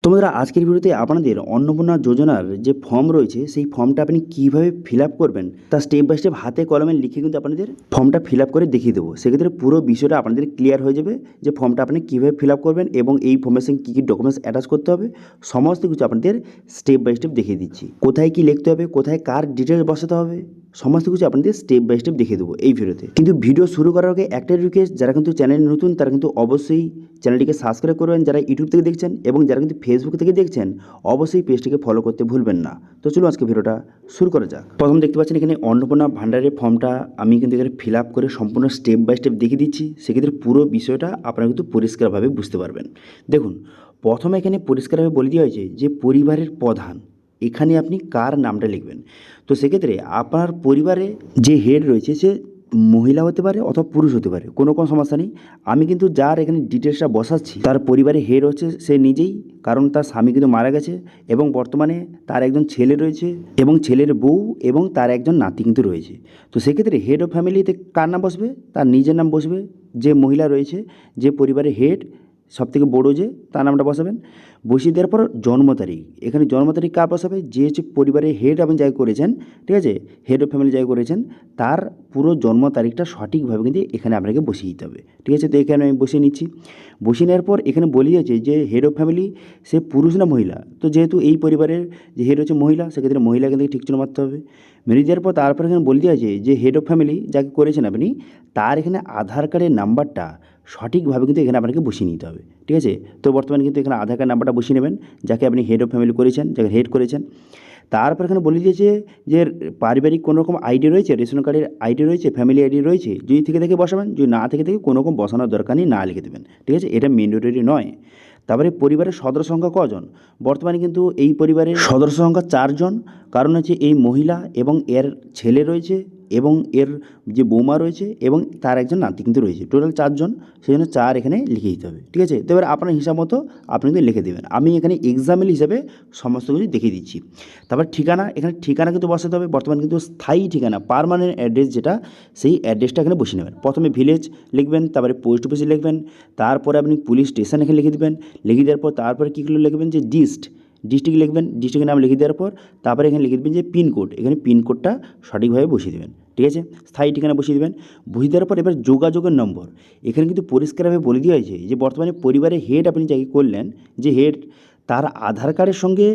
বন্ধুরা, আজকের ভিডিওতে আপনাদের অন্নপূর্ণা যোজনার যে ফর্ম রয়েছে সেই ফর্মটা আপনি কীভাবে ফিল আপ করবেন তা স্টেপ বাই স্টেপ হাতে কলমে লিখে কিন্তু আপনাদের ফর্মটা ফিল আপ করে দেখিয়ে দেবো। সেক্ষেত্রে পুরো বিষয়টা আপনাদের ক্লিয়ার হয়ে যাবে যে ফর্মটা আপনি কীভাবে ফিল আপ করবেন এবং এই ফর্মের সঙ্গে কী কী ডকুমেন্টস অ্যাটাচ করতে হবে সমস্ত কিছু আপনাদের স্টেপ বাই স্টেপ দেখিয়ে দিচ্ছি। কোথায় কী লিখতে হবে, কোথায় কার ডিটেলস বসাতে হবে সমস্ত কিছু আপনাদের স্টেপ বাই স্টেপ দেখিয়ে দেবো এই ভিডিওতে। কিন্তু ভিডিও শুরু করার আগে একটাই রিকোয়েস্ট, যারা কিন্তু চ্যানেল নতুন তারা কিন্তু অবশ্যই চ্যানেলটিকে সাবস্ক্রাইব করবেন, যারা ইউটিউব থেকে দেখছেন, এবং যারা কিন্তু ফেসবুক থেকে দেখছেন অবশ্যই পেজটিকে ফলো করতে ভুলবেন না। তো চলুন আজকে ভিডিওটা শুরু করা যাক। প্রথম দেখতে পাচ্ছেন এখানে অন্নপূর্ণা ভান্ডারের ফর্মটা আমি কিন্তু এখানে ফিল আপ করে সম্পূর্ণ স্টেপ বাই স্টেপ দেখিয়ে দিচ্ছি। সেক্ষেত্রে পুরো বিষয়টা আপনারা কিন্তু পরিষ্কারভাবে বুঝতে পারবেন। দেখুন, প্রথমে এখানে পরিষ্কারভাবে বলে দেওয়া হয়েছে যে পরিবারের প্রধান, এখানে আপনি কার নামটা লিখবেন। তো সেক্ষেত্রে আপনার পরিবারে যে হেড রয়েছে সে মহিলা হতে পারে অথবা পুরুষ হতে পারে, কোনো সমস্যা নেই। আমি কিন্তু যার এখানে ডিটেলসটা বসাচ্ছি তার পরিবারে হেড হচ্ছে সে নিজেই, কারণ তার স্বামী কিন্তু মারা গেছে এবং বর্তমানে তার একজন ছেলে রয়েছে এবং ছেলের বউ এবং তার একজন নাতি কিন্তু রয়েছে। তো সেক্ষেত্রে হেড অফ ফ্যামিলিতে কার নাম বসবে? তার নিজের নাম বসবে। যে মহিলা রয়েছে, যে পরিবারের হেড সবথেকে বড় যে, তার নামটা বসাবেন। বসিয়ে দেওয়ার পর জন্ম তারিখ, এখানে জন্ম তারিখ কার বসাবে? যে হচ্ছে পরিবারের হেড আপনি যাই করেছেন, ঠিক আছে, হেড অফ ফ্যামিলি যাই করেছেন তার পুরো জন্ম তারিখটা সঠিকভাবে কিন্তু এখানে আপনাকে বসিয়ে দিতে হবে, ঠিক আছে। তো এখানে আমি বসিয়ে নিচ্ছি। বসিয়ে নেওয়ার পর এখানে বলে যাচ্ছে যে হেড অফ ফ্যামিলি সে পুরুষ না মহিলা। তো যেহেতু এই পরিবারের যে হেড হচ্ছে মহিলা, সেক্ষেত্রে মহিলাকে থেকে ঠিক চিহ্ন মারতে হবে। মেরে দেওয়ার পর তারপর এখানে বলে দেওয়া আছে যে হেড অফ ফ্যামিলি যাকে করেছেন আপনি, তার এখানে আধার কার্ডের নাম্বারটা সঠিকভাবে কিন্তু এখানে আপনাকে বসিয়ে নিতে হবে, ঠিক আছে। তো বর্তমানে কিন্তু এখানে আধার কার্ড নাম্বারটা বসিয়ে নেবেন যাকে আপনি হেড অফ ফ্যামিলি করেছেন, যাকে হেড করেছেন। তারপর এখানে বলে দিয়েছে যে পারিবারিক কোনো রকম আইডি রয়েছে, রেশন কার্ডের আইডি রয়েছে, ফ্যামিলি আইডি রয়েছে, যদি থেকে থেকে বসাবেন, যদি না থেকে কোনো রকম বসানোর দরকার নেই, না লিখে দেবেন, ঠিক আছে। এটা ম্যান্ডেটরি নয়। তারপরে পরিবারের সদস্য সংখ্যা কজন? বর্তমানে কিন্তু এই পরিবারের সদস্য সংখ্যা 4 জন, কারণ হচ্ছে এই মহিলা এবং এর ছেলে রয়েছে এবং এর যে বৌমা রয়েছে এবং তার একজন নাতি কিন্তু রয়েছে, টোটাল 4 জন। সেই জন্য 4 এখানে লিখে দিতে হবে, ঠিক আছে। তো এবার আপনার হিসাব মতো আপনি কিন্তু লিখে দেবেন। আমি এখানে এক্সাম্পল হিসাবে সমস্ত কিছু দেখিয়ে দিচ্ছি। তারপর ঠিকানা, এখানে ঠিকানা কিন্তু বসাতে হবে। বর্তমানে কিন্তু স্থায়ী ঠিকানা, পার্মানেন্ট অ্যাড্রেস যেটা, সেই অ্যাড্রেসটা এখানে বসিয়ে নেবেন। প্রথমে ভিলেজ লিখবেন, তারপরে পোস্ট অফিসে লিখবেন, তারপরে আপনি পুলিশ স্টেশন এখানে লিখে দেবেন। লিখে দেওয়ার পর তারপরে কীগুলো লিখবেন যে ডিস্ট্রিক্ট লিখবেন, ডিস্ট্রিক্টের নাম লিখে দেওয়ার পর তারপরে এখানে লিখে দেবেন যে পিনকোড, এখানে পিনকোডটা সঠিকভাবে বসিয়ে দেবেন, ঠিক আছে। স্থায়ী ঠিকানা বসিয়ে দেবেন। বসিয়ে দেওয়ার পর এবার যোগাযোগের নম্বর, এখানে কিন্তু পরিষ্কারভাবে বলে দেওয়া হয়েছে যে বর্তমানে পরিবারের হেড আপনি যাকে করলেন, যে হেড, তার আধার কার্ডের সঙ্গে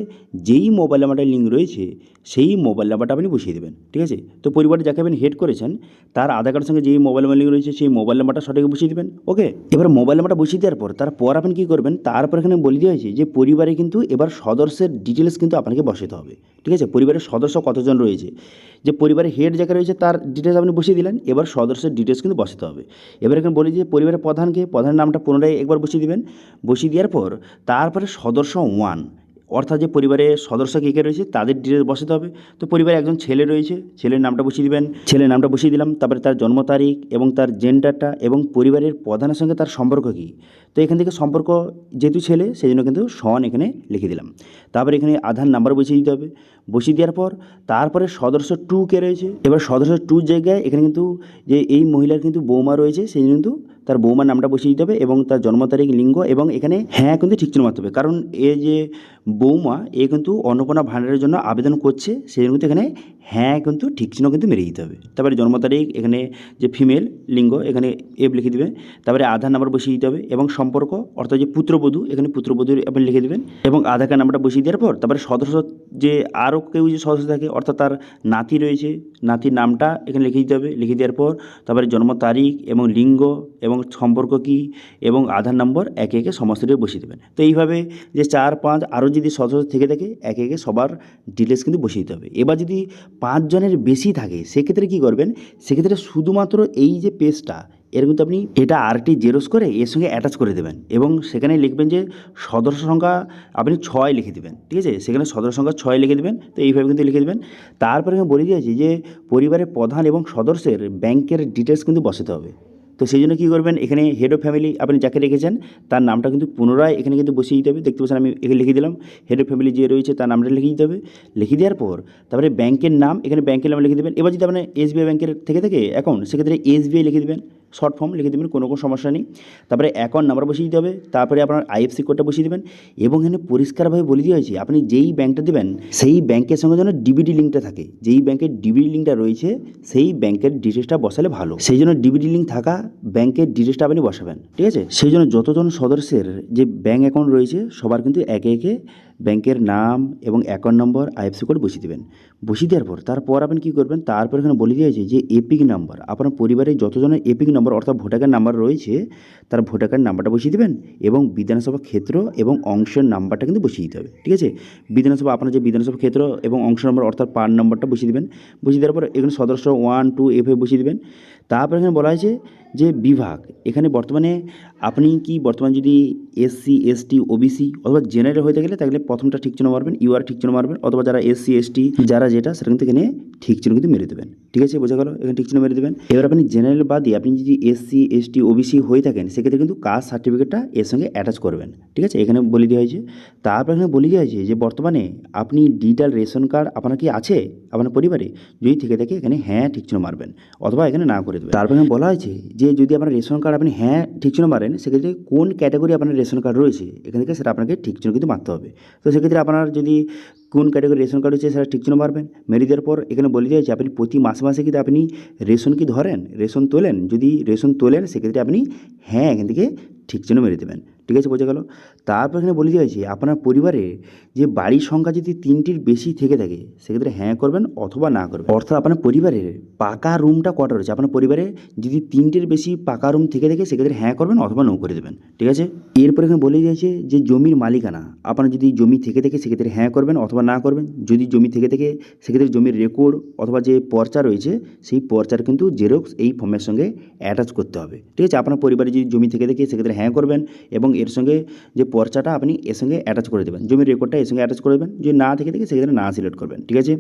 যেই মোবাইল নাম্বারটা লিঙ্ক রয়েছে সেই মোবাইল নাম্বারটা আপনি বসিয়ে দেবেন, ঠিক আছে। তো পরিবারে যাকে আপনি হেড করেছেন তার আধার কার্ডের সঙ্গে যেই মোবাইল নাম্বার লিঙ্ক রয়েছে সেই মোবাইল নাম্বারটা সঠিক বসিয়ে দেবেন, ওকে। এবার মোবাইল নাম্বারটা বসিয়ে দেওয়ার পর তারপর আপনি কী করবেন? তারপর এখানে বলে দেওয়া হয়েছে যে পরিবারে কিন্তু এবার সদস্যের ডিটেলস কিন্তু আপনাকে বসাতে হবে, ঠিক আছে। পরিবারের সদস্য কতজন রয়েছে, যে পরিবারের হেড যাকে রয়েছে তার ডিটেলস আপনি বসিয়ে দিলেন। এবার সদস্যের ডিটেলস কিন্তু বসাতে হবে। এবার এখানে বলি যে পরিবারের প্রধানকে, প্রধানের নামটা পুনরায় একবার বসিয়ে দিবেন। বসিয়ে দেওয়ার পর তারপরে সদস্য 1, অর্থাৎ যে পরিবারের সদস্য কে কে রয়েছে তাদের ডিটেলস বসাতে হবে। তো পরিবারে একজন ছেলে রয়েছে, ছেলের নামটা বসিয়ে দিবেন। ছেলের নামটা বসিয়ে দিলাম, তারপরে তার জন্ম তারিখ এবং তার জেন্ডারটা এবং পরিবারের প্রধানের সঙ্গে তার সম্পর্ক কী। তো এখান থেকে সম্পর্ক যেহেতু ছেলে সেই জন্য কিন্তু সন এখানে লিখে দিলাম। তারপরে এখানে আধার নাম্বার বসিয়ে দিতে হবে। বসিয়ে দেওয়ার পর তারপরে সদস্য 2 কে রয়েছে, এবার সদস্য 2 জায়গায় এখানে কিন্তু যে এই মহিলার কিন্তু বৌমা রয়েছে সেই জন্য কিন্তু তার বৌমার নামটা বসিয়ে দিতে হবে এবং তার জন্ম তারিখ, লিঙ্গ এবং এখানে হ্যাঁ কিন্তু ঠিক চিহ্ন মারতে হবে, কারণ এ যে বৌমা এ কিন্তু অন্নপূর্ণা ভাণ্ডারের জন্য আবেদন করছে, সেই জন্য কিন্তু এখানে হ্যাঁ কিন্তু ঠিক চিহ্ন কিন্তু মেরে দিতে হবে। তারপরে জন্ম তারিখ, এখানে যে ফিমেল, লিঙ্গ এখানে এফ লিখে দেবে। তারপরে আধার নাম্বার বসিয়ে দিতে হবে এবং সম্পর্ক অর্থাৎ যে পুত্রবধূ, এখানে পুত্রবধূর আপনি লিখে দেবেন এবং আধার কার্ড নাম্বারটা বসিয়ে দেওয়ার পর তারপরে সদস্য যে আরও কেউ যে সদস্য থাকে অর্থাৎ তার নাতি রয়েছে, নাতির নামটা এখানে লিখে দিতে হবে। লিখে দেওয়ার পর তারপরে জন্ম তারিখ এবং লিঙ্গ এবং সম্পর্ক কী এবং আধার নম্বর একে একে সমস্তটাই বসিয়ে দেবেন। তো এইভাবে যে 4, 5 আরও যদি সদস্য থেকে থাকে একে একে সবার ডিটেলস কিন্তু বসিয়ে দিতে হবে। এবার যদি 5 জনের বেশি থাকে সেক্ষেত্রে কী করবেন? সেক্ষেত্রে শুধুমাত্র এই যে পেজটা এর কিন্তু আপনি এটা আরটি জেরক্স করে এর সঙ্গে অ্যাটাচ করে দেবেন এবং সেখানে লিখবেন যে সদস্য সংখ্যা আপনি 6 লিখে দেবেন, ঠিক আছে। সেখানে সদস্য সংখ্যা 6 লিখে দেবেন। তো এইভাবে কিন্তু লিখে দেবেন। তারপরে আমি বলে দিয়েছি যে পরিবারের প্রধান এবং সদস্যের ব্যাংকের ডিটেলস কিন্তু বসাতে হবে। তো সেই জন্য কী করবেন? এখানে হেড অফ ফ্যামিলি আপনি যাকে রেখেছেন তার নামটা কিন্তু পুনরায় এখানে কিন্তু বসিয়ে দিতে হবে। দেখতে পাচ্ছেন আমি এখানে লিখে দিলাম, হেড অফ ফ্যামিলি যে রয়েছে তার নামটা লিখে দিতে হবে। লিখে দেওয়ার পর তারপরে ব্যাংকের নাম, এখানে ব্যাংকের নাম লিখে দেবেন। এবার যদি আপনার এসবিআই ব্যাংকের থেকে থাকে অ্যাকাউন্ট সেক্ষেত্রে এসবিআই লিখে দেবেন, শর্ট ফর্ম লিখে দেবেন, কোনো সমস্যা নেই। তারপরে অ্যাকাউন্ট নাম্বার বসিয়ে দিতে হবে, তারপরে আপনার আইএফসি কোডটা বসিয়ে দেবেন এবং এখানে পরিষ্কারভাবে বলে দেওয়া হয়েছে আপনি যেই ব্যাঙ্কটা দেবেন সেই ব্যাঙ্কের সঙ্গে যেন ডিবিডি লিঙ্কটা থাকে, যেই ব্যাঙ্কের ডিবিডি লিঙ্কটা রয়েছে সেই ব্যাঙ্কের ডিটেলসটা বসালে ভালো। সেই জন্য ডিবিডি লিঙ্ক থাকা ব্যাঙ্কের ডিটেলসটা আপনি বসাবেন, ঠিক আছে। সেই জন্য যতজন সদস্যের যে ব্যাঙ্ক অ্যাকাউন্ট রয়েছে সবার কিন্তু একে একে ব্যাঙ্কের নাম এবং অ্যাকাউন্ট নম্বর আইএফসি কোড বসিয়ে দেবেন। বসিয়ে দেওয়ার পর তারপর আপনি কী করবেন, তারপর এখানে বলে দেওয়া হয়েছে যে এপিক নাম্বার, আপনার পরিবারের যতজনের এপিক নাম্বার অর্থাৎ ভোটার কার্ড নাম্বার রয়েছে তার ভোটার কার্ড নাম্বারটা বসিয়ে দেবেন এবং বিধানসভা ক্ষেত্র এবং অংশের নাম্বারটা কিন্তু বসিয়ে দিতে হবে, ঠিক আছে। বিধানসভা আপনার যে বিধানসভা ক্ষেত্র এবং অংশ নম্বর অর্থাৎ পান নম্বরটা বসিয়ে দেবেন। বসিয়ে দেওয়ার পর এখানে সদস্য 1 2 এভাবে বসিয়ে দেবেন। তারপর এখানে বলা হয়েছে যে বিভাগ, এখানে বর্তমানে আপনি কি বর্তমানে যদি এসসি এসটি ওবিসি অথবা জেনারেল হয়ে গেলে তাহলে প্রথমটা ঠিক চিহ্ন মারবেন, ইউআর ঠিক চিহ্ন মারবেন, অথবা যারা এসসি এসটি যারা যেটা সেটা কিন্তু এখানে ঠিক চিহ্ন কিন্তু মেরে দেবেন, ঠিক আছে, বোঝা গেল, এখানে ঠিক চিহ্ন মেরে দেবেন। এবার আপনি জেনারেল বাদে আপনি যদি এসসি এসটি ওবিসি হয়ে থাকেন সেক্ষেত্রে কিন্তু কাস্ট সার্টিফিকেটটা এর সঙ্গে অ্যাটাচ করবেন, ঠিক আছে, এখানে বলে দেওয়া হয়েছে। তারপর এখানে বলে দেওয়া হয়েছে যে বর্তমানে আপনি ডিজিটাল রেশন কার্ড আপনার কি আছে আপনার পরিবারে, যদি থেকে থাকে এখানে হ্যাঁ ঠিক চিহ্ন মারবেন অথবা এখানে না করে দেবেন। তারপর এখানে বলা হয়েছে যে যদি আপনার রেশন কার্ড আপনি হ্যাঁ ঠিক চিহ্ন মারেন সেক্ষেত্রে কোন ক্যাটাগরি আপনার রেশন কার্ড রয়েছে এখান থেকে সেটা আপনাকে ঠিক চিহ্ন কিন্তু মারতে হবে। তো সেক্ষেত্রে আপনার যদি কোন ক্যাটাগরি রেশন কার্ড রয়েছে সেটা ঠিক চিহ্ন মারবেন। মেরে দেওয়ার পর এখানে বলে দেওয়া হয়েছে আপনি প্রতি মাসে মাসে কিন্তু আপনি রেশন কি ধরেন, রেশন তোলেন, যদি রেশন তোলেন সেক্ষেত্রে আপনি হ্যাঁ এখান থেকে ঠিক চিহ্ন মেরে দেবেন, ঠিক আছে, বোঝা গেল। তারপর এখানে বলে দেওয়া হয়েছে আপনার পরিবারে যে বাড়ির সংখ্যা যদি 3টির বেশি থেকে থাকে সেক্ষেত্রে হ্যাঁ করবেন অথবা না করবেন। অর্থাৎ আপনার পরিবারের পাকা রুমটা কটা রয়েছে, আপনার পরিবারে যদি 3টির বেশি পাকা রুম থেকে থাকে সেক্ষেত্রে হ্যাঁ করবেন অথবা নো করে দেবেন, ঠিক আছে। এরপর এখানে বলে দিয়েছে যে জমির মালিকানা, আপনার যদি জমি থেকে থাকে সেক্ষেত্রে হ্যাঁ করবেন অথবা না করবেন। যদি জমি থেকে থাকে সেক্ষেত্রে জমির রেকর্ড অথবা যে পর্চা রয়েছে সেই পর্চার কিন্তু জেরক্স এই ফর্মের সঙ্গে অ্যাটাচ করতে হবে, ঠিক আছে। আপনার পরিবারে যদি জমি থেকে থাকে সেক্ষেত্রে হ্যাঁ করবেন এবং এর সঙ্গে যে পর্চাটা আপনি এর সঙ্গে অ্যাটাচ করে দেবেন, জমির রেকর্ডটা এর সঙ্গে অ্যাটাচ করে দেবেন। যদি না থেকে থাকে সেক্ষেত্রে না সিলেক্ট করবেন, ঠিক আছে।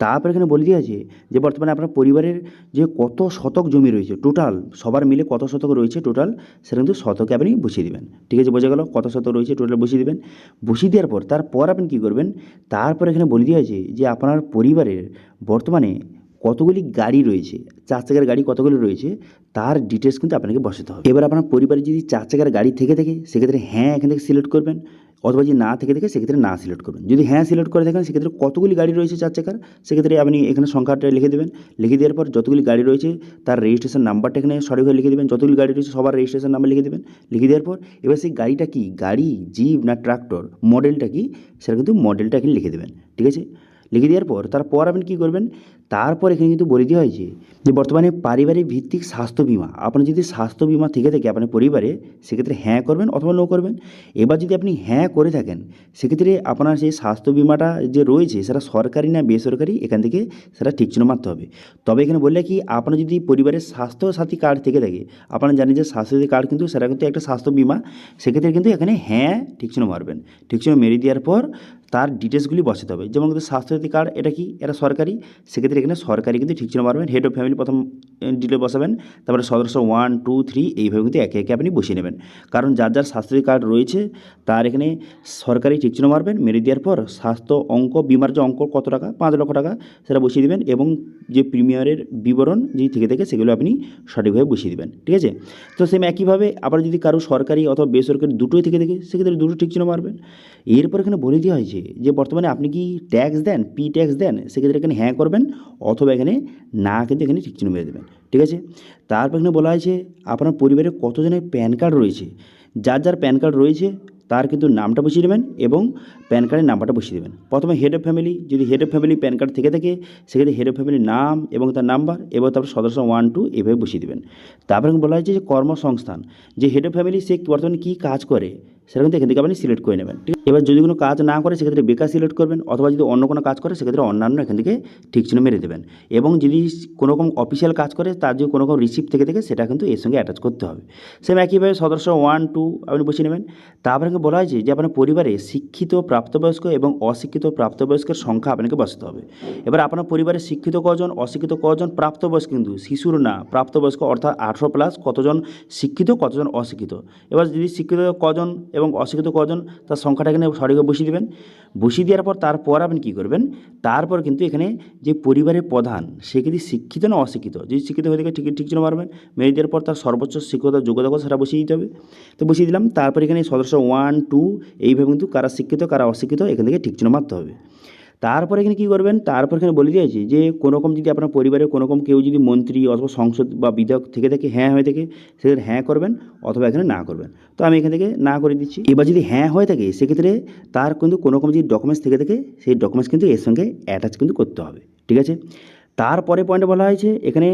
তারপর এখানে বলে দেওয়া আছে যে বর্তমানে আপনার পরিবারের যে কত শতক জমি রয়েছে টোটাল, সবার মিলে কত শতক রয়েছে টোটাল সেটা কিন্তু শতকে আপনি বসিয়ে দেবেন, ঠিক আছে, বোঝা গেল, কত শতক রয়েছে টোটাল বসিয়ে দেবেন। বসিয়ে দেওয়ার পর তারপর আপনি কী করবেন, তারপর এখানে বলে দেওয়া আছে যে আপনার পরিবারের বর্তমানে কতগুলি গাড়ি রয়েছে, 4 চাকার গাড়ি কতগুলি রয়েছে তার ডিটেলস কিন্তু আপনাকে বসাতে হবে। এবার আপনার পরিবারে যদি 4 চাকার গাড়ি থেকে থাকে সেক্ষেত্রে হ্যাঁ এখান থেকে সিলেক্ট করবেন অথবা যদি না থেকে থাকে সেক্ষেত্রে না সিলেক্ট করবেন। যদি হ্যাঁ সিলেক্ট করে থাকেন সেক্ষেত্রে কতগুলি গাড়ি রয়েছে 4 চাকার সেক্ষেত্রে আপনি এখানে সংখ্যাটা লিখে দেবেন। লিখে দেওয়ার পর যতগুলি গাড়ি রয়েছে তার রেজিস্ট্রেশন নাম্বারটা এখানে সঠিকভাবে লিখে দেবেন। যতগুলি গাড়ি রয়েছে সবার রেজিস্ট্রেশন নাম্বার লিখে দেবেন। লিখে দেওয়ার পর এবার সেই গাড়িটা কি গাড়ি, জিপ না ট্রাক্টর, মডেলটা কি সেটা কিন্তু মডেলটা এখানে লিখে দেবেন, ঠিক আছে। লিখে দেওয়ার পর তারপর আপনি কী করবেন, তারপর এখানে কিন্তু বলে দেওয়া হয়েছে যে বর্তমানে পারিবারিক ভিত্তিক স্বাস্থ্য বিমা, আপনার যদি স্বাস্থ্য বিমা থেকে থাকে আপনার পরিবারে সেক্ষেত্রে হ্যাঁ করবেন অথবা নো করবেন। এবার যদি আপনি হ্যাঁ করে থাকেন সেক্ষেত্রে আপনার সেই স্বাস্থ্য বিমাটা যে রয়েছে সেটা সরকারি না বেসরকারি এখান থেকে সেটা ঠিক চিহ্ন মারতে হবে। তবে এখানে বললে কি আপনার যদি পরিবারের স্বাস্থ্যসাথী কার্ড থেকে থাকে, আপনারা জানেন যে স্বাস্থ্যসাথী কার্ড কিন্তু সেটা কিন্তু একটা স্বাস্থ্য বিমা, সেক্ষেত্রে কিন্তু এখানে হ্যাঁ ঠিক চিহ্ন মারবেন। ঠিক চিহ্ন মেরে দেওয়ার পর তার ডিটেলসগুলি বসাতে হবে। যেমন কিন্তু স্বাস্থ্যসাথী কার্ড এটা কি, এটা সরকারি, সেক্ষেত্রে এখানে সরকারি কিন্তু ঠিক চিহ্ন মারবেন। হেড অফ ফ্যামিলি প্রথম ডিটেল বসাবেন, তারপরে সদস্য 1 2 3 এইভাবে কিন্তু একে একে আপনি বসিয়ে নেবেন। কারণ যার যার স্বাস্থ্যসাথী কার্ড রয়েছে তার এখানে সরকারি ঠিক চিহ্ন মারবেন। মেরে দেওয়ার পর স্বাস্থ্য অঙ্ক বিমার যে অঙ্ক কত টাকা 5 লক্ষ টাকা সেটা বসিয়ে দেবেন এবং যে প্রিমিয়ারের বিবরণ যদি থেকে থাকে সেগুলো আপনি সঠিকভাবে বসিয়ে দেবেন, ঠিক আছে। তো সেম একইভাবে আবার যদি কারো সরকারি অথবা বেসরকারি দুটোই থেকে থাকে সেক্ষেত্রে দুটো ঠিক চিহ্ন মারবেন। এরপর এখানে বলে দেওয়া হয়েছে যে বর্তমানে আপনি কি ট্যাক্স দেন, পি ট্যাক্স দেন, সেক্ষেত্রে এখানে হ্যাঁ করবেন অথবা এখানে না কিন্তু এখানে ঠিক চিহ্ন মেরে দেবেন, ঠিক আছে। তারপর এখানে বলা হয়েছে আপনার পরিবারে কতজনের প্যান কার্ড রয়েছে, যার যার প্যান কার্ড রয়েছে তার কিন্তু নামটা বসিয়ে দেবেন এবং প্যান কার্ডের নাম্বারটা বসিয়ে দেবেন। প্রথমে হেড অফ ফ্যামিলি, যদি head of family pan card থেকে থাকে সেক্ষেত্রে হেড অফ ফ্যামিলির নাম এবং তার নাম্বার এবং তারপর সদস্য 1 2 এভাবে বসিয়ে দেবেন। তারপরে বলা হয়েছে যে কর্মসংস্থান, যে হেড অফ ফ্যামিলি সে বর্তমানে কী কাজ করে সেটা কিন্তু এখান থেকে আপনি সিলেক্ট করে নেবেন, ঠিক। এবার যদি কোনো কাজ না করে সেক্ষেত্রে বেকার সিলেক্ট করবেন অথবা যদি অন্য কোনো কাজ করে সেক্ষেত্রে অন্যান্য এখান থেকে ঠিক চিহ্ন মেরে দেবেন। এবং যদি কোনো রকম অফিসিয়াল কাজ করে তার যদি কোনো রকম রিসিপ্ট থেকে থাকে সেটা কিন্তু এর সঙ্গে অ্যাটাচ করতে হবে। সেম একইভাবে সদস্য 1 2 আপনি বসিয়ে নেবেন। তারপরে বলা হয়েছে যে আপনার পরিবারে শিক্ষিত প্রাপ্তবয়স্ক এবং অশিক্ষিত প্রাপ্তবয়স্কের সংখ্যা আপনাকে বসাতে হবে। এবার আপনার পরিবারে শিক্ষিত কজন, অশিক্ষিত কজন, প্রাপ্তবয়স্ক কিন্তু শিশুর না প্রাপ্তবয়স্ক অর্থাৎ 18+ কতজন শিক্ষিত কতজন অশিক্ষিত। এবার যদি শিক্ষিত কজন এবং অশিক্ষিত কজন তার সংখ্যাটা এখানে সঠিকভাবে বসিয়ে দেবেন। বসিয়ে দেওয়ার পর তারপর আপনি কী করবেন, তারপর কিন্তু এখানে যে পরিবারের প্রধান সে কিন্তু শিক্ষিত না অশিক্ষিত, যদি শিক্ষিত হয়ে থাকে ঠিক চিহ্ন মারবেন। মেরে দেওয়ার পর তার সর্বোচ্চ শিক্ষত যোগ্যতা কত সেটা বসিয়ে দিতে হবে। তো বসিয়ে দিলাম। তারপর এখানে সদস্য 1 2 এইভাবে কিন্তু কারা শিক্ষিত কারা অশিক্ষিত এখান থেকে ঠিক চিহ্ন মারতে হবে। তারপরে এখানে কী করবেন, তারপর এখানে বলে দিয়েছি যে কোনো রকম যদি আপনার পরিবারের কোনো রকম কেউ যদি মন্ত্রী অথবা সংসদ বা বিধায়ক থেকে থাকে হ্যাঁ হয়ে থাকে, সেক্ষেত্রে হ্যাঁ করবেন অথবা এখানে না করবেন। তো আমি এখান থেকে না করে দিচ্ছি। এবার যদি হ্যাঁ হয়ে থাকে সেক্ষেত্রে তার কিন্তু কোনো রকম যদি ডকুমেন্টস থেকে থাকে সেই ডকুমেন্টস কিন্তু এর সঙ্গে অ্যাটাচ কিন্তু করতে হবে, ঠিক আছে। তারপরে পয়েন্টে বলা হয়েছে এখানে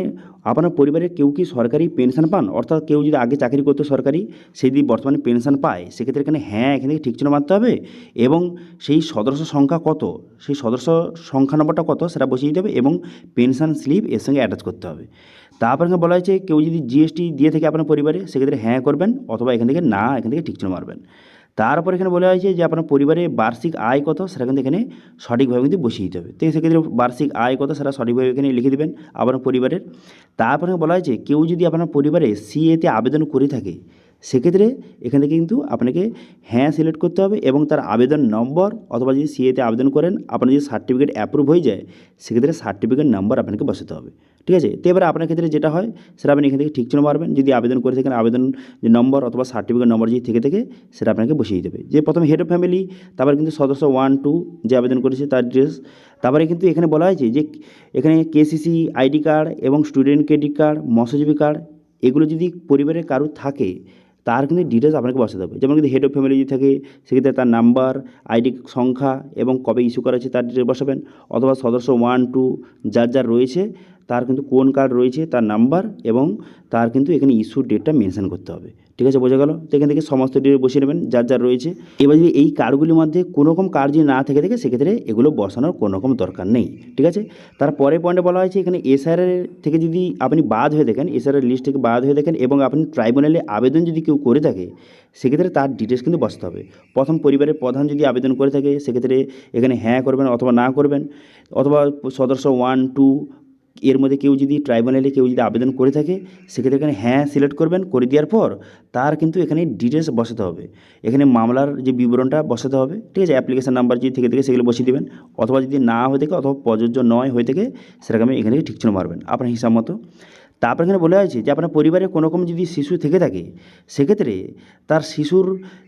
আপনার পরিবারের কেউ কি সরকারি পেনশন পান, অর্থাৎ কেউ যদি আগে চাকরি করতো সরকারি, সে যদি বর্তমানে পেনশন পায় সেক্ষেত্রে এখানে হ্যাঁ এখানে থেকে ঠিক চিহ্ন মারতে হবে এবং সেই সদস্য সংখ্যা কত, সেই সদস্য সংখ্যা নম্বরটা কত সেটা বসিয়ে দিতে হবে এবং পেনশন স্লিপ এর সঙ্গে অ্যাটাচ করতে হবে। তারপর এখানে বলা হয়েছে কেউ যদি জিএসটি দিয়ে থাকে আপনার পরিবারে সেক্ষেত্রে হ্যাঁ করবেন অথবা এখান থেকে না এখান থেকে ঠিক চিহ্ন মারবেন। তারপর এখানে বলা হয়েছে যে আপনার পরিবারে বার্ষিক আয় কত সেটা কিন্তু এখানে সঠিকভাবে কিন্তু বসিয়ে দিতে হবে। তো সেক্ষেত্রে বার্ষিক আয় কত সেটা সঠিকভাবে এখানে লিখে দেবেন আপনার পরিবারের। তারপরে বলা হয়েছে কেউ যদি আপনার পরিবারে সিএতে আবেদন করে থাকে সেক্ষেত্রে এখান থেকে কিন্তু আপনাকে হ্যাঁ সিলেক্ট করতে হবে এবং তার আবেদন নম্বর অথবা যদি সিএতে আবেদন করেন আপনার যদি সার্টিফিকেট অ্যাপ্রুভ হয়ে যায় সেক্ষেত্রে সার্টিফিকেট নাম্বার আপনাকে বসাতে হবে, ঠিক আছে। তো এবার আপনার ক্ষেত্রে যেটা হয় সেটা আপনি এখান থেকে ঠিক চিহ্ন মারবেন। যদি আবেদন করে থাকেন আবেদন যে নম্বর অথবা সার্টিফিকেট নম্বর যদি থেকে থাকে সেটা আপনাকে বসিয়ে দেবে। যে প্রথমে হেড অফ ফ্যামিলি, তারপরে কিন্তু সদস্য 1 2 যে আবেদন করেছে তার ডিটেলস। তারপরে কিন্তু এখানে বলা হয়েছে যে এখানে কেসিসি আইডি কার্ড এবং স্টুডেন্ট ক্রেডিট কার্ড মৎস্যজীবী কার্ড এগুলো যদি পরিবারের কারোর থাকে তার কিন্তু ডিটেলস আপনাকে বসাতে হবে। যেমন কিন্তু হেড অফ ফ্যামিলি যদি থাকে সেক্ষেত্রে তার নাম্বার, আইডি সংখ্যা এবং কবে ইস্যু করা হয়েছে তার ডিটেলস বসাবেন। অথবা সদস্য 1 2 যার রয়েছে তার কিন্তু কোন কার্ড রয়েছে তার নাম্বার এবং তার কিন্তু এখানে ইস্যুর ডেটটা মেনশন করতে হবে, ঠিক আছে, বোঝা গেল। তো এখান থেকে সমস্ত ডিটেল বসিয়ে নেবেন যার রয়েছে। এবার যদি এই কার্ডগুলির মধ্যে কোনো রকম কার্ড যদি না থেকে থাকে সেক্ষেত্রে এগুলো বসানোর কোনো রকম দরকার নেই, ঠিক আছে। তারপরে পয়েন্টে বলা হয়েছে এখানে এসআরের থেকে যদি আপনি বাদ হয়ে দেখেন, এসআরের লিস্ট থেকে বাদ হয়ে দেখেন এবং আপনি ট্রাইব্যুনালে আবেদন যদি কেউ করে থাকে সেক্ষেত্রে তার ডিটেলস কিন্তু বসাতে হবে। প্রথম পরিবারের প্রধান যদি আবেদন করে থাকে সেক্ষেত্রে এখানে হ্যাঁ করবেন অথবা না করবেন। অথবা সদস্য 1 2 এর মধ্যে কেউ যদি ট্রাইব্যুনালে কেউ যদি আবেদন করে থাকে সেক্ষেত্রে এখানে হ্যাঁ সিলেক্ট করবেন। করে দেওয়ার পর তার কিন্তু এখানে ডিটেলস বসাতে হবে, এখানে মামলার যে বিবরণটা বসাতে হবে, ঠিক আছে। অ্যাপ্লিকেশন নাম্বার যদি থেকে থাকে সেগুলো বসিয়ে দেবেন। অথবা যদি না হয়ে থাকে অথবা প্রযোজ্য নয় হয়ে থাকে সেটাকে আমি এখানে ঠিক চিহ্ন মারবেন আপনার হিসাব মতো। তারপর এখানে বলা হয়েছে যে আপনার পরিবারে কোনো রকম যদি শিশু থেকে থাকে সেক্ষেত্রে তার শিশুর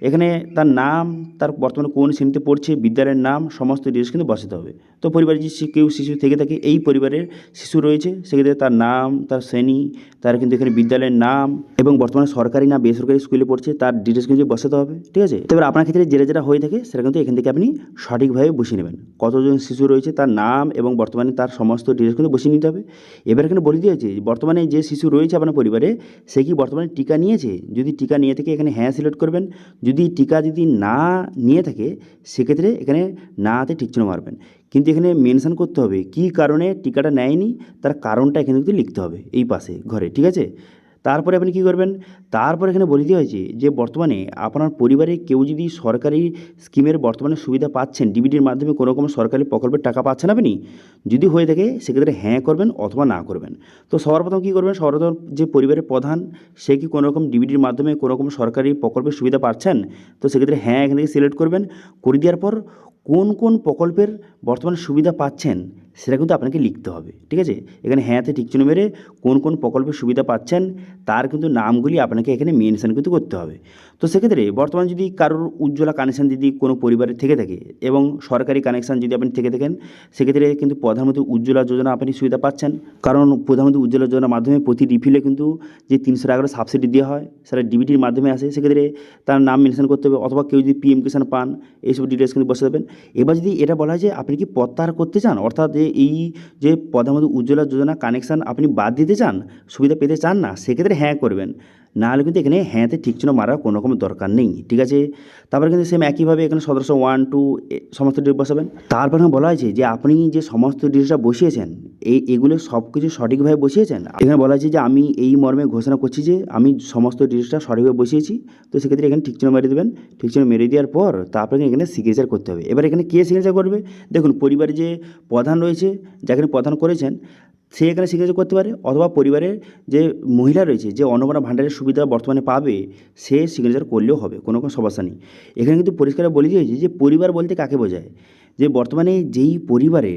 এখানে তার নাম, তার বর্তমানে কোন শ্রেণীতে পড়ছে, বিদ্যালয়ের নাম, সমস্ত ডিটেলস কিন্তু বসাতে হবে। তো পরিবারে যদি কেউ শিশু থেকে থাকে, এই পরিবারের শিশু রয়েছে সেক্ষেত্রে তার নাম, তার শ্রেণী, তার কিন্তু এখানে বিদ্যালয়ের নাম এবং বর্তমানে সরকারি না বেসরকারি স্কুলে পড়ছে তার ডিটেলস কিন্তু বসাতে হবে, ঠিক আছে। এবার আপনার ক্ষেত্রে যেটা হয়ে থাকে সেটা কিন্তু এখান থেকে আপনি সঠিকভাবে বসিয়ে নেবেন। কতজন শিশু রয়েছে তার নাম এবং বর্তমানে তার সমস্ত ডিটেলস কিন্তু বসিয়ে নিতে হবে। এবার এখানে বলে দিয়েছে বর্তমানে যে শিশু রয়েছে আপনার পরিবারে সে কি বর্তমানে টিকা নিয়েছে, যদি টিকা নিয়ে থাকে এখানে হ্যাঁ সিলেক্ট করবেন। যদি টিকা যদি না নিয়ে থাকে সেক্ষেত্রে এখানে নাতে ঠিক চিহ্ন মারবেন। কিন্তু এখানে মেনশন করতে হবে কী কারণে টিকাটা নেয়নি, তার কারণটা এখানে কিন্তু লিখতে হবে এই পাশে ঘরে, ঠিক আছে। তারপরে আপনি কী করবেন, তারপর এখানে বলে দেওয়া হয়েছে যে বর্তমানে আপনার পরিবারে কেউ যদি সরকারি স্কিমের বর্তমানে সুবিধা পাচ্ছেন, ডিবিটির মাধ্যমে কোনো রকম সরকারি প্রকল্পের টাকা পাচ্ছেন আপনি, যদি হয়ে থাকে সেক্ষেত্রে হ্যাঁ করবেন অথবা না করবেন। তো সবার প্রথম কী করবেন, সর্বপ্রথম যে পরিবারের প্রধান সে কি কোনো রকম ডিবিটির মাধ্যমে কোনো রকম সরকারি প্রকল্পের সুবিধা পাচ্ছেন, তো সেক্ষেত্রে হ্যাঁ এখান থেকে সিলেক্ট করবেন। করে দেওয়ার পর কোন কোন প্রকল্পের বর্তমানে সুবিধা পাচ্ছেন সেটা কিন্তু আপনাকে লিখতে হবে, ঠিক আছে। এখানে হ্যাঁতে ঠিক চিহ্ন মেরে কোন কোন প্রকল্পের সুবিধা পাচ্ছেন তার কিন্তু নামগুলি আপনাকে এখানে মেনশন কিন্তু করতে হবে। তো সেক্ষেত্রে বর্তমানে যদি কারোর উজ্জ্বলা কানেকশান যদি কোনো পরিবারের থেকে থাকে এবং সরকারি কানেকশান যদি আপনি থেকে থাকেন সেক্ষেত্রে কিন্তু প্রধানমন্ত্রী উজ্জ্বলা যোজনা আপনি সুবিধা পাচ্ছেন। কারণ প্রধানমন্ত্রী উজ্জ্বলা যোজনার মাধ্যমে প্রতি রিফিলে কিন্তু যে 300 টাকা করে সাবসিডি দেওয়া হয় সেটা ডিবিটির মাধ্যমে আসে, সেক্ষেত্রে তার নাম মেনশন করতে হবে। অথবা কেউ যদি পিএম কিষাণ পান এইসব ডিটেলস কিন্তু বসে দেবেন। এবার যদি এটা বলা হয় যে আপনি কি প্রত্যাহার করতে চান, অর্থাৎ যে এই যে প্রধানমন্ত্রী উজ্জ্বলা যোজনা কানেকশান আপনি বাদ দিতে চান, সুবিধা পেতে চান না, সেক্ষেত্রে হ্যাঁ করবেন। নাহলে কিন্তু এখানে হ্যাঁতে ঠিক চিহ্ন মারার কোনো রকম দরকার নেই, ঠিক আছে। তারপরে কিন্তু সেম একইভাবে এখানে সদস্য 1 2 সমস্ত ডিটেলস বসাবেন। তারপর বলা হয়েছে যে আপনি যে সমস্ত ডিটেলসটা বসিয়েছেন এগুলো সব কিছু সঠিকভাবে বসিয়েছেন। এখানে বলা হয়েছে যে আমি এই মর্মে ঘোষণা করছি যে আমি সমস্ত ডিটেলসটা সঠিকভাবে বসিয়েছি। তো সেক্ষেত্রে এখানে ঠিক চিহ্ন মেরে দেবেন। ঠিক চিহ্ন মেরে দেওয়ার পর তারপরে এখানে সিগনেচার করতে হবে। এবার এখানে কে সিগনেচার করবে, দেখুন পরিবারে যে প্রধান রয়েছে যাকে প্রধান করেছেন সে এখানে সিগনেচার করতে পারে, অথবা পরিবারের যে মহিলা রয়েছে যে অন্নপূর্ণা ভাণ্ডারের সুবিধা বর্তমানে পাবে সে সিগনেচার করলেও হবে, কোনো সমস্যা নেই। এখানে কিন্তু পরিষ্কার বলে দিয়েছে যে পরিবার বলতে কাকে বোঝায়, যে বর্তমানে যেই পরিবারে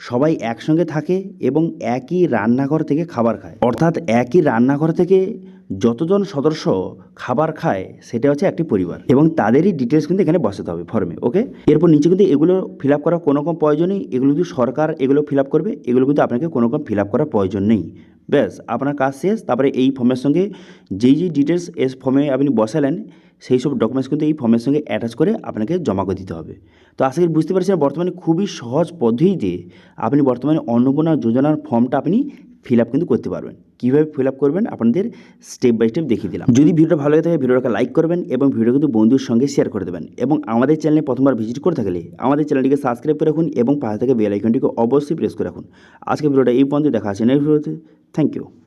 সবাই একসঙ্গে থাকে এবং একই রান্নাঘর থেকে খাবার খায়, অর্থাৎ একই রান্নাঘর থেকে যতজন সদস্য খাবার খায় সেটা হচ্ছে একটি পরিবার, এবং তাদেরই ডিটেলস কিন্তু এখানে বসাতে হবে ফর্মে। ওকে, এরপর নিচে কিন্তু এগুলো ফিল আপ করার কোনো রকম প্রয়োজন নেই, এগুলো কিন্তু সরকার এগুলো ফিল আপ করবে, এগুলো কিন্তু আপনাকে কোনো রকম ফিল আপ করার প্রয়োজন নেই। ব্যাস আপনার কাজ শেষ। তারপরে এই ফর্মের সঙ্গে যেই ডিটেলস এস ফর্মে আপনি বসালেন সেই সব ডকুমেন্টস কিন্তু এই ফর্মের সঙ্গে অ্যাটাচ করে আপনাকে জমা করে দিতে হবে। তো আশা করি বুঝতে পারছেন বর্তমানে খুবই সহজ পদ্ধতিতে আপনি বর্তমানে অন্নপূর্ণা যোজনার ফর্মটা আপনি ফিল আপ কিন্তু করতে পারবেন। কীভাবে ফিল আপ করবেন আপনাদের স্টেপ বাই স্টেপ দেখিয়ে দিলাম। যদি ভিডিওটা ভালো লাগে থাকে ভিডিওটাকে লাইক করবেন এবং ভিডিও কিন্তু বন্ধুর সঙ্গে শেয়ার করে দেবেন, এবং আমাদের চ্যানেলে প্রথমবার ভিজিট করে থাকলে আমাদের চ্যানেলটিকে সাবস্ক্রাইব করে রাখুন এবং পাশে থেকে বেল আইকনটিকে অবশ্যই প্রেস করে রাখুন। আজকে ভিডিওটা এই পর্যন্ত, দেখা আছে নেক্সট ভিডিওতে। Thank you.